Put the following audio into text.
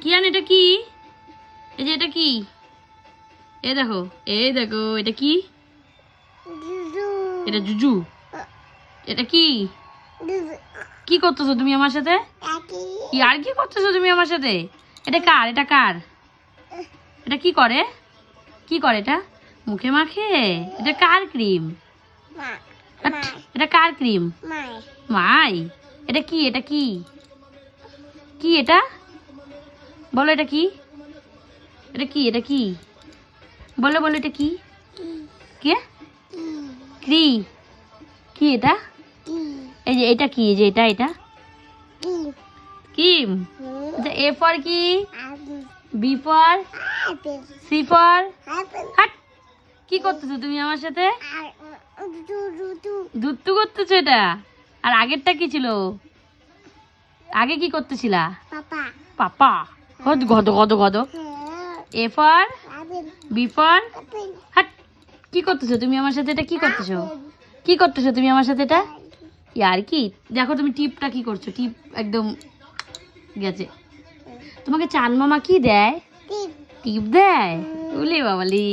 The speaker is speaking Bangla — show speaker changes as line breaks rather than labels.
কিয়ান এটা কি? এই যে এটা কি? এই দেখো এটা কি? এটা জুজু। এটা কি? কি করতেছো তুমি আমার সাথে? আর কি করতেছো তুমি আমার সাথে? এটা কার? এটা কি করে? এটা মুখে মাখে? এটা কার ক্রিম? এটা কার ক্রিম? মাই। এটা কি? কি এটা? বলো এটা কি? বলো এটা কি? কে? ক্রি? কি এটা? এই যে এটা কি? এটা ক্রিম। আচ্ছা, এ ফর কি? B for? C for? হাট! কি করতেছো তুমি আমার সাথে? দুধ করতেছো এটা? আর আগেরটা কি ছিল? আগে কি করতেছিলা? পাপা। গদ। A for? B for? হাট! কি করতেছো তুমি আমার সাথে? এটা কি করতেছো তুমি আমার সাথে? এটা আর কি? দেখো তুমি টিপটা কি করছো? টিপ একদম গেছে। তোমাকে চান মামা কি দেয়? টিপ দেয়? ওলে বাবালি।